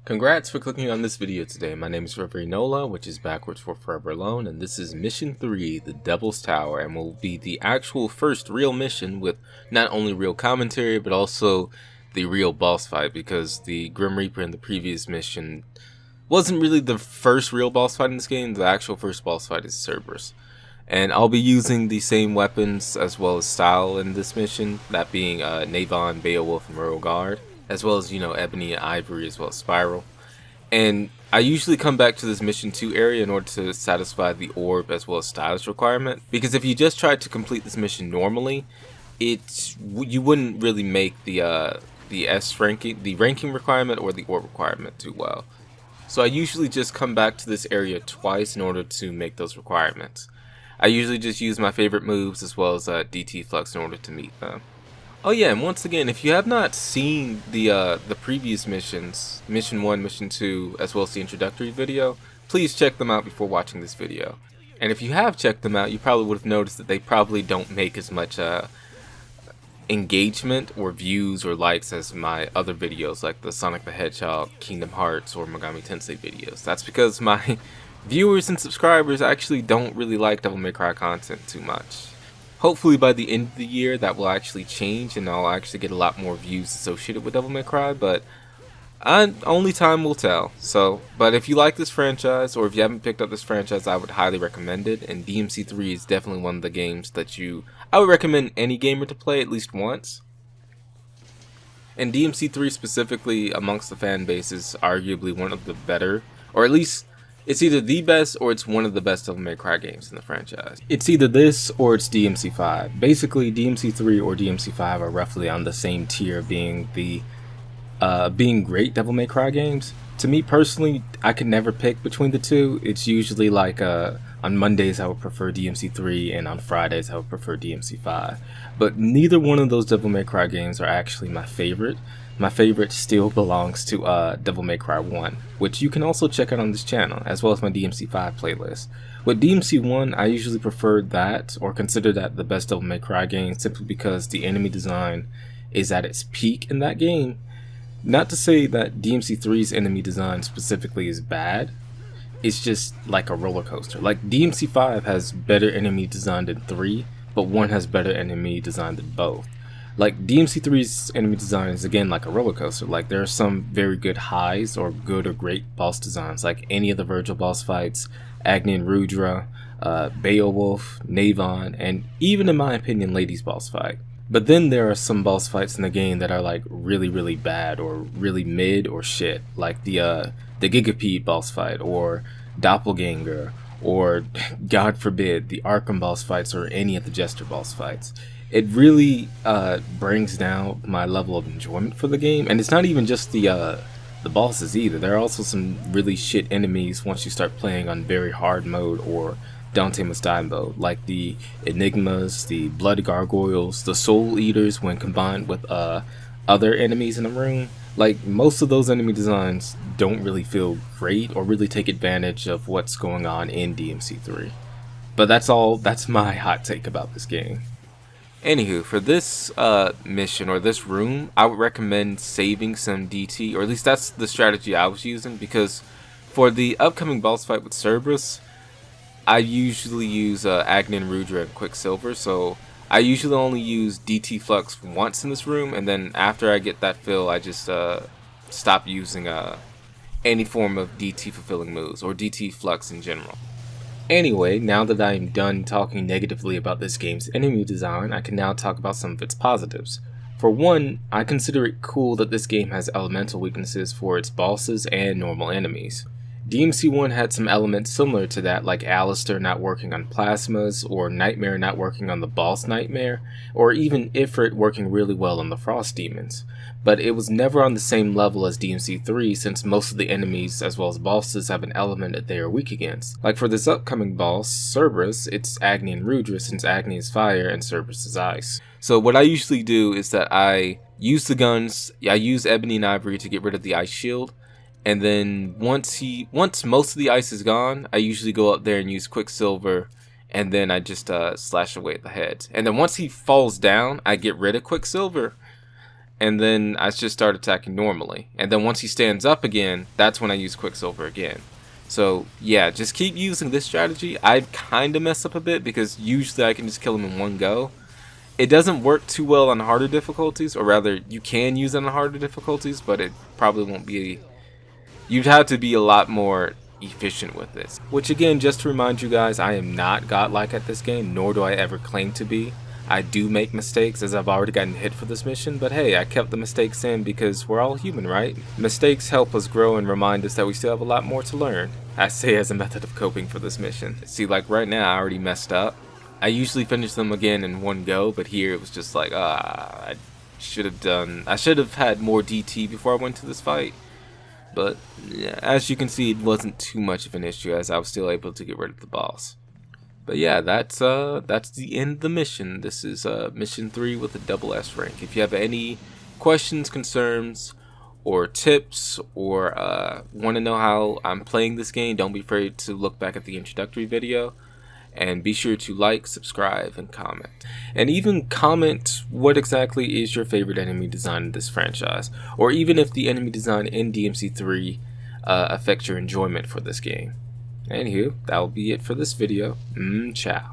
Congrats for clicking on this video today. My name is Reverofenola, which is backwards for Forever Alone, and this is Mission 3, the Devil's Tower, and will be the actual first real mission with not only real commentary, but also the real boss fight, because the Grim Reaper in the previous mission wasn't really the first real boss fight in this game. The actual first boss fight is Cerberus. And I'll be using the same weapons as well as style in this mission, that being Navon, Beowulf, and Royal Guard, as well as, Ebony and Ivory, as well as Spiral. And I usually come back to this mission 2 area in order to satisfy the orb as well as stylus requirement, because if you just tried to complete this mission normally, you wouldn't really make the ranking requirement or the orb requirement too well. So I usually just come back to this area twice in order to make those requirements. I usually just use my favorite moves as well as DT Flux in order to meet them. Oh yeah, and once again, if you have not seen the previous missions, Mission 1, Mission 2, as well as the introductory video, please check them out before watching this video. And if you have checked them out, you probably would have noticed that they probably don't make as much engagement or views or likes as my other videos, like the Sonic the Hedgehog, Kingdom Hearts, or Megami Tensei videos. That's because my viewers and subscribers actually don't really like Devil May Cry content too much. Hopefully by the end of the year that will actually change and I'll actually get a lot more views associated with Devil May Cry, but only time will tell. But if you like this franchise, or if you haven't picked up this franchise, I would highly recommend it, and DMC3 is definitely one of the games that I would recommend any gamer to play at least once. And DMC3 specifically amongst the fan base is arguably one of the better, or at least it's either the best or it's one of the best Devil May Cry games in the franchise. It's either this or it's DMC5. Basically, DMC3 or DMC5 are roughly on the same tier, being great Devil May Cry games. To me personally, I could never pick between the two. It's usually like on Mondays I would prefer DMC3 and on Fridays I would prefer DMC5. But neither one of those Devil May Cry games are actually my favorite. My favorite still belongs to Devil May Cry 1, which you can also check out on this channel, as well as my DMC5 playlist. With DMC1, I usually prefer that, or consider that the best Devil May Cry game, simply because the enemy design is at its peak in that game. Not to say that DMC3's enemy design specifically is bad, it's just like a roller coaster. Like DMC5 has better enemy design than 3, but 1 has better enemy design than both. Like DMC3's enemy design is again like a roller coaster. Like there are some very good highs or good or great boss designs, like any of the Virgil boss fights, Agni and Rudra, Beowulf, Navon, and even in my opinion Lady's boss fight. But then there are some boss fights in the game that are like really bad or really mid or shit, like the Gigapede boss fight, or Doppelganger, or God forbid the Arkham boss fights, or any of the Jester boss fights. It really brings down my level of enjoyment for the game, and it's not even just the bosses either. There are also some really shit enemies once you start playing on very hard mode or Dante Must Die mode, like the Enigmas, the Blood Gargoyles, the Soul Eaters when combined with other enemies in the room. Like most of those enemy designs don't really feel great or really take advantage of what's going on in DMC3. But that's my hot take about this game. Anywho, for this mission or this room, I would recommend saving some DT, or at least that's the strategy I was using, because for the upcoming boss fight with Cerberus, I usually use Agni and Rudra and Quicksilver, so I usually only use DT Flux once in this room, and then after I get that fill, I just stop using any form of DT fulfilling moves, or DT Flux in general. Anyway, now that I am done talking negatively about this game's enemy design, I can now talk about some of its positives. For one, I consider it cool that this game has elemental weaknesses for its bosses and normal enemies. DMC1 had some elements similar to that, like Alistair not working on plasmas, or Nightmare not working on the boss Nightmare, or even Ifrit working really well on the Frost Demons. But it was never on the same level as DMC3, since most of the enemies as well as bosses have an element that they are weak against. Like for this upcoming boss, Cerberus, it's Agni and Rudra, since Agni is fire and Cerberus is ice. So what I usually do is that I use the guns, I use Ebony and Ivory to get rid of the ice shield, and then once most of the ice is gone, I usually go up there and use Quicksilver, and then I just slash away at the head. And then once he falls down, I get rid of Quicksilver, and then I just start attacking normally. And then once he stands up again, that's when I use Quicksilver again. So yeah, just keep using this strategy. I kind of mess up a bit because usually I can just kill him in one go. It doesn't work too well on harder difficulties, or rather you can use it on harder difficulties, but it probably won't be. You'd have to be a lot more efficient with this. Which again, just to remind you guys, I am not godlike at this game, nor do I ever claim to be. I do make mistakes, as I've already gotten hit for this mission, but hey, I kept the mistakes in because we're all human, right? Mistakes help us grow and remind us that we still have a lot more to learn, I say as a method of coping for this mission. See, like right now I already messed up. I usually finish them again in one go, but here it was just like, I should have had more DT before I went to this fight. But yeah, as you can see, it wasn't too much of an issue as I was still able to get rid of the boss. But yeah, that's the end of the mission. This is mission 3 with a double S rank. If you have any questions, concerns, or tips, or want to know how I'm playing this game, don't be afraid to look back at the introductory video. And be sure to like, subscribe, and comment. And even comment what exactly is your favorite enemy design in this franchise. Or even if the enemy design in DMC3 affects your enjoyment for this game. Anywho, that will be it for this video. Ciao.